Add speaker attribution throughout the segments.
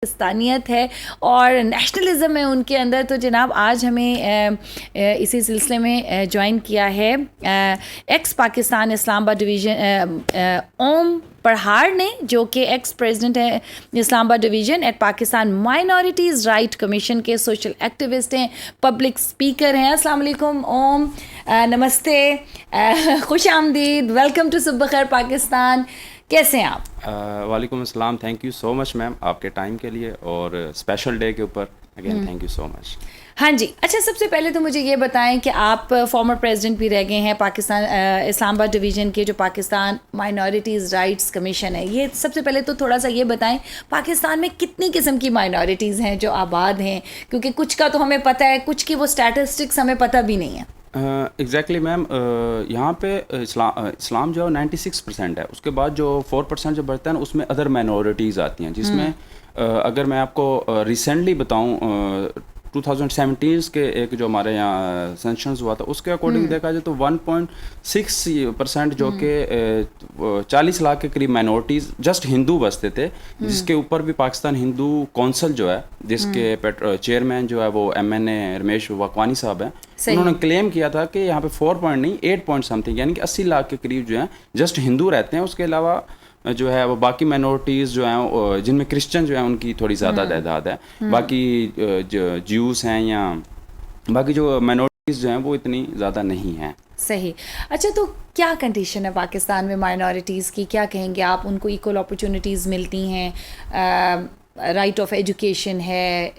Speaker 1: پاکستانیت ہے اور نیشنلزم ہے ان کے اندر. تو جناب آج ہمیں اسی سلسلے میں جوائن کیا ہے ایکس پاکستان اسلام آباد ڈویژن اوم پرہار نے, جو کہ ایکس پریزیڈنٹ ہے Islamabad division at Pakistan minorities right commission کے, سوشل ایکٹیوسٹ ہیں, پبلک اسپیکر ہیں. السلام علیکم اوم, نمستے, خوش آمدید, ویلکم ٹو صبح خیر پاکستان. کیسے ہیں آپ؟
Speaker 2: وعلیکم السلام, تھینک یو سو مچ میم آپ کے ٹائم کے لیے اور اسپیشل ڈے کے اوپر اگین تھینک یو سو مچ.
Speaker 1: ہاں جی, اچھا سب سے پہلے تو مجھے یہ بتائیں کہ آپ فارمر پریزیڈنٹ بھی رہ گئے ہیں پاکستان اسلام آباد ڈویژن کے, جو پاکستان مائنورٹیز رائٹس کمیشن ہے. یہ سب سے پہلے تو تھوڑا سا یہ بتائیں پاکستان میں کتنی قسم کی مائنورٹیز ہیں جو آباد ہیں, کیونکہ کچھ کا تو ہمیں پتہ ہے, کچھ کی وہ اسٹیٹسٹکس ہمیں پتہ بھی نہیں ہے.
Speaker 2: ایگزیکٹلی میم, یہاں پہ اسلام جو ہے 96% ہے, اس کے بعد جو 4% جو بڑھتا ہے نا اس میں ادر مائنورٹیز آتی ہیں, جس میں اگر میں آپ کو ریسنٹلی بتاؤں 2017 کے ایک جو ہمارے یہاں سینشنز ہوا تھا اس کے اکارڈنگ دیکھا جائے تو 1.6% جو کہ 40 لاکھ کے قریب مائنورٹیز جسٹ ہندو بستے تھے, جس کے اوپر بھی پاکستان ہندو کونسل جو ہے جس کے چیئرمین جو ہے وہ MNA رمیش واکوانی صاحب ہیں, انہوں نے کلیم کیا تھا کہ یہاں پہ 4 نہیں 8 سمتھنگ یعنی کہ 80 لاکھ کے قریب جو ہیں جسٹ ہندو رہتے ہیں. اس کے علاوہ جو ہے وہ باقی مائنورٹیز جو ہیں جن میں کرسچن جو ہیں ان کی تھوڑی زیادہ تعداد ہے, باقی جیوز ہیں یا باقی جو مائنورٹیز جو ہیں وہ اتنی زیادہ نہیں ہیں.
Speaker 1: صحیح. اچھا تو کیا کنڈیشن ہے پاکستان میں مائنورٹیز کی, کیا کہیں گے آپ؟ ان کو ایکول اپرچونیٹیز ملتی ہیں, رائٹ آف ایجوکیشن ہے,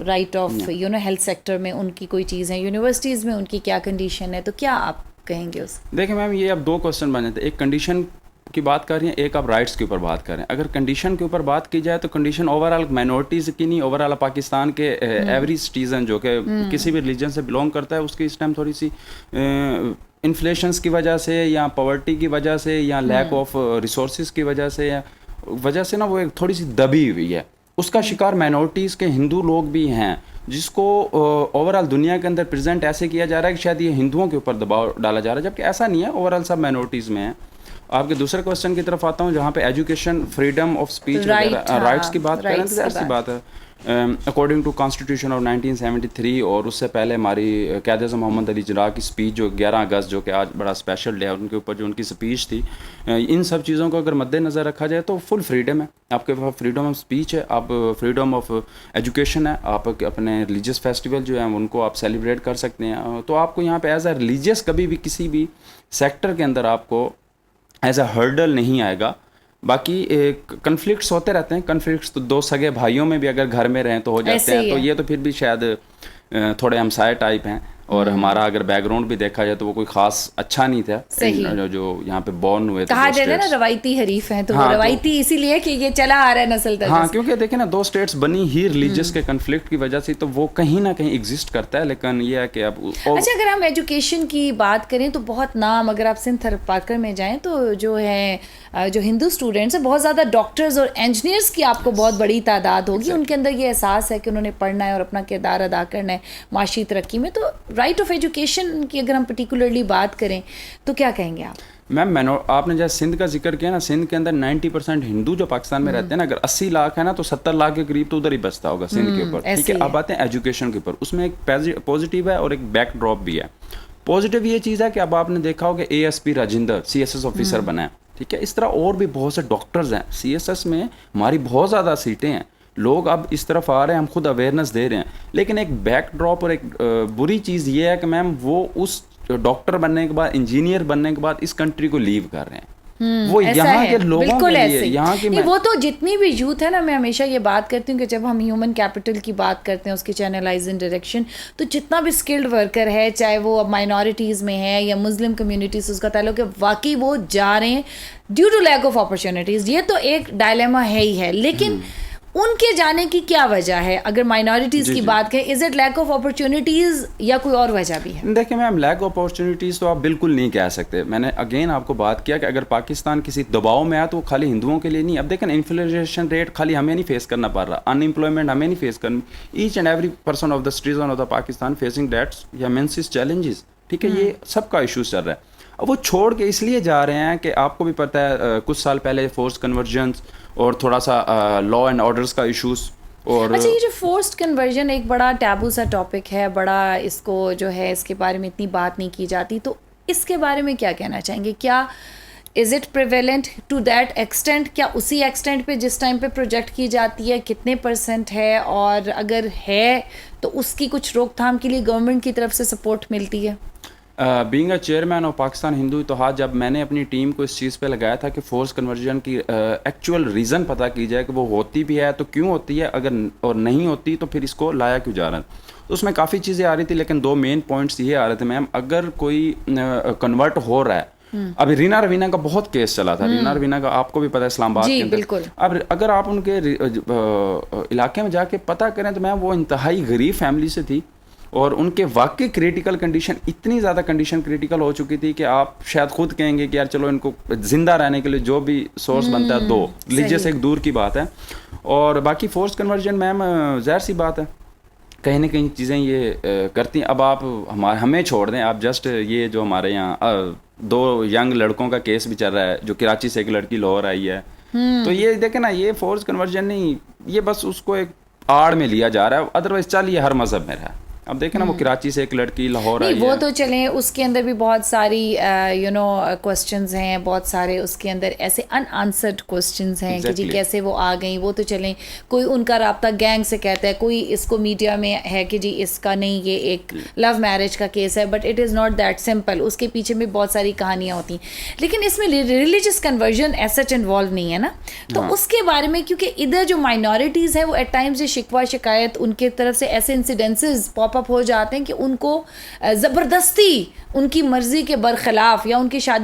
Speaker 1: رائٹ آف ہیلتھ سیکٹر میں ان کی کوئی چیز ہے, یونیورسٹیز میں ان کی کیا کنڈیشن ہے, تو کیا آپ کہیں گے اس؟
Speaker 2: دیکھیں میم, یہ اب 2 کوسچن بن جاتے ہیں, ایک کنڈیشن کی بات کر رہی ہیں, ایک آپ رائٹس کے اوپر بات کر رہے ہیں. اگر کنڈیشن کے اوپر بات کی جائے تو کنڈیشن اوور آل مائنورٹیز کی نہیں, اوور آل پاکستان کے ایوری سٹیزن جو کہ کسی بھی ریلیجن سے بلونگ کرتا ہے اس کی اس ٹائم تھوڑی سی انفلیشنس کی وجہ سے یا پاورٹی کی وجہ سے یا لیک آف ریسورسز کی وجہ سے نا وہ ایک تھوڑی سی دبی ہوئی ہے. اس کا شکار مائنورٹیز کے ہندو لوگ بھی ہیں, جس کو اوور آل دنیا کے اندر پریزنٹ ایسے کیا جا رہا ہے کہ شاید یہ ہندوؤں کے اوپر دباؤ ڈالا جا رہا ہے, جبکہ ایسا نہیں ہے, اوور آل سب مائنورٹیز میں ہیں. آپ کے دوسرے کوسچن کی طرف آتا ہوں, جہاں پہ ایجوکیشن, فریڈم آف اسپیچ وغیرہ رائٹس کی بات کریں تو ایسی بات ہے. اکارڈنگ ٹو کانسٹیٹیوشن آف 1973 اور اس سے پہلے ہماری قائد اعظم محمد علی جناح کی اسپیچ جو 11 اگست جو کہ آج بڑا اسپیشل ڈے ہے, ان کے اوپر جو ان کی اسپیچ تھی, ان سب چیزوں کو اگر مد نظر رکھا جائے تو فل فریڈم ہے آپ کے پاس. فریڈم آف اسپیچ ہے, آپ فریڈم آف ایجوکیشن ہے, آپ اپنے ریلیجیس فیسٹیول جو ہیں ان کو آپ سیلیبریٹ کر سکتے ہیں. تو آپ کو یہاں پہ ایز اے ریلیجیس کبھی بھی کسی بھی سیکٹر کے اندر آپ کو ایز اے ہرڈل نہیں آئے گا. باقی کنفلکٹس ہوتے رہتے ہیں, کنفلکٹس تو 2 سگے بھائیوں میں بھی اگر گھر میں رہیں تو ہو جاتے ہیں, تو یہ تو پھر بھی شاید تھوڑے ہمسائے ٹائپ ہیں, اور ہمارا اگر بیک گراؤنڈ بھی دیکھا جائے تو وہ کوئی خاص اچھا نہیں تھا. جو یہاں پہ بورن ہوئے تھے,
Speaker 1: کہا جاتا ہے نا روایتی حریف ہیں, تو وہ روایتی اسی لیے کہ یہ چلا آ رہا ہے نسل در نسل.
Speaker 2: ہاں, کیونکہ دیکھیں نا 2 اسٹیٹس بنی ہی ریلیجیس کے کنفلکٹ کی وجہ سے, تو وہ کہیں نہ کہیں ایگزسٹ کرتا ہے. لیکن یہ ہے کہ اب
Speaker 1: اچھا اگر ہم ایجوکیشن کی بات کریں تو بہت نام, اگر آپ سندھ تھرپارکر میں جائیں تو جو ہے جو ہندو اسٹوڈنٹس ہیں, بہت زیادہ ڈاکٹرز اور انجینئرس کی آپ کو بہت بڑی تعداد ہوگی. ان کے اندر یہ احساس ہے کہ انہوں نے پڑھنا ہے اور اپنا کردار ادا کرنا ہے معاشی ترقی میں. تو رائٹ آف ایجوکیشن کی اگر ہم پرٹیکولرلی بات کریں تو کیا کہیں گے آپ؟
Speaker 2: میم آپ نے جیسے سندھ کا ذکر کیا نا, سندھ کے اندر 90% ہندو جو پاکستان میں رہتے ہیں نا, اگر 80 لاکھ ہے نا تو 70 لاکھ کے قریب تو ادھر ہی بستا ہوگا سندھ کے اوپر. ٹھیک ہے, اب آتے ہیں ایجوکیشن کے اوپر. اس میں ایک پازیٹیو ہے اور ایک بیک ڈراپ بھی ہے. پازیٹیو یہ چیز ہے کہ اب آپ نے دیکھا ہوگا ASP راجندر CSS آفیسر بنا ہے. ٹھیک ہے, اس طرح اور بھی بہت سے ڈاکٹرز ہیں. CSS میں ہماری بہت زیادہ سیٹیں ہیں, لوگ اب اس طرف آ رہے ہیں, ہم خود اویئرنیس دے رہے ہیں. لیکن ایک بیک ڈراپ اور ایک بری چیز یہ ہے کہ میم وہ اس ڈاکٹر بننے کے بعد, انجینئر بننے کے بعد اس کنٹری کو لیو کر رہے ہیں. وہ یہاں کے لوگوں کے لیے, یہاں کے
Speaker 1: وہ تو جتنی بھی یوتھ ہے نا, میں ہمیشہ یہ بات کرتی ہوں کہ جب ہم ہیومن کیپٹل کی بات کرتے ہیں, اس کی چینلائزنگ ڈائریکشن, تو جتنا بھی اسکلڈ ورکر ہے, چاہے وہ مائنورٹیز میں ہے یا مسلم کمیونٹی سے اس کا تعلق ہے, واقعی وہ جا رہے ہیں due to lack of opportunities. یہ تو ایک ڈائلیما ہے ہی ہے, لیکن ان کے جانے کی کیا وجہ ہے؟ اگر مائنورٹیز کی بات کریں, is it leak of opportunities یا کوئی اور وجہ بھی ہے؟
Speaker 2: دیکھیں میم, لیک آف اپرچونیٹیز تو آپ بالکل نہیں کہہ سکتے. میں نے اگین آپ کو بات کیا کہ اگر پاکستان کسی دباؤ میں آیا تو وہ خالی ہندوؤں کے لیے نہیں. اب دیکھیں انفلیشن ریٹ خالی ہمیں نہیں فیس کرنا پڑ رہا, ان امپلائمنٹ ہمیں نہیں فیس کرنی. Each and every person of the citizen of the Pakistan facing threats یا مینسز چیلنجز. ٹھیک ہے, یہ سب کا ایشوز چل رہا ہے. وہ چھوڑ کے اس لیے جا رہے ہیں کہ آپ کو بھی پتہ ہے کچھ سال پہلے فورس کنورژنس اور تھوڑا سا لا اینڈ آرڈرس کا ایشوز. اور
Speaker 1: اچھا، یہ جو فورسڈ کنورژن ایک بڑا ٹیبو سا ٹاپک ہے، بڑا اس کو جو ہے اس کے بارے میں اتنی بات نہیں کی جاتی، تو اس کے بارے میں کیا کہنا چاہیں گے؟ کیا is it prevalent to that extent? کیا اسی ایکسٹینٹ پہ جس ٹائم پہ پروجیکٹ کی جاتی ہے کتنے % ہے، اور اگر ہے تو اس کی کچھ روک تھام کے لیے گورنمنٹ کی طرف سے سپورٹ ملتی ہے؟
Speaker 2: Being a chairman of Pakistan Hindu Ittehad, جب میں نے اپنی ٹیم کو اس چیز پہ لگایا تھا کہ فورس کنورژن کی ایکچوئل ریزن پتہ کی جائے کہ وہ ہوتی بھی ہے تو کیوں ہوتی ہے، اگر اور نہیں ہوتی تو پھر اس کو لایا کیوں جا رہا ہے، تو اس میں کافی چیزیں آ رہی تھی، لیکن 2 مین پوائنٹس یہ آ رہے تھے میم. اگر کوئی کنورٹ ہو رہا ہے، ابھی رینا روینہ کا بہت کیس چلا تھا، رینا روینہ کا آپ کو بھی پتہ ہے اسلام آباد کے اندر.
Speaker 1: بالکل.
Speaker 2: اب اگر آپ ان کے علاقے میں جا کے پتہ کریں تو میم وہ انتہائی غریب فیملی سے تھی، اور ان کے واقعی کریٹیکل کنڈیشن، اتنی زیادہ کنڈیشن کریٹیکل ہو چکی تھی کہ آپ شاید خود کہیں گے کہ یار چلو ان کو زندہ رہنے کے لیے جو بھی سورس بنتا ہے دو، ریلیجیس ایک دور کی بات ہے. اور باقی فورس کنورژن میم ظاہر سی بات ہے کہیں نہ کہیں چیزیں یہ کرتی ہیں. اب آپ ہمیں چھوڑ دیں، آپ جسٹ یہ جو ہمارے یہاں 2 ینگ لڑکوں کا کیس بھی چل رہا ہے جو کراچی سے ایک لڑکی لاہور آئی ہے، تو یہ دیکھیں نا، یہ فورس کنورژن نہیں، یہ بس اس کو ایک آڑ میں لیا جا رہا ہے، ادروائز چل یہ ہر مذہب میں رہا ہے. اب دیکھیں نا، وہ کراچی سے ایک لڑکی لاہور آئی ہے،
Speaker 1: وہ تو چلیں اس کے اندر بھی بہت ساری کوسچنز ہیں، بہت سارے اس کے اندر ایسے ان آنسرڈ کوسچنز ہیں کہ جی کیسے وہ آ گئیں، وہ تو چلیں کوئی ان کا رابطہ گینگ سے کہتا ہے، کوئی اس کو میڈیا میں ہے کہ جی اس کا نہیں، یہ ایک لو میرج کا کیس ہے، but it is not that simple, اس کے پیچھے بھی بہت ساری کہانیاں ہوتی ہیں. لیکن اس میں religious conversion as such involve نہیں ہے نا، تو اس کے بارے میں کیونکہ ادھر جو مائنورٹیز ہیں وہ ایٹ ٹائمز شکوہ شکایت ان کے طرف سے ایسے انسیڈنسز پاپ اپ ہو جاتے ہیں کہ ان کو زبردستی ان کی مرضی کے برخلاف یا ان کی شادی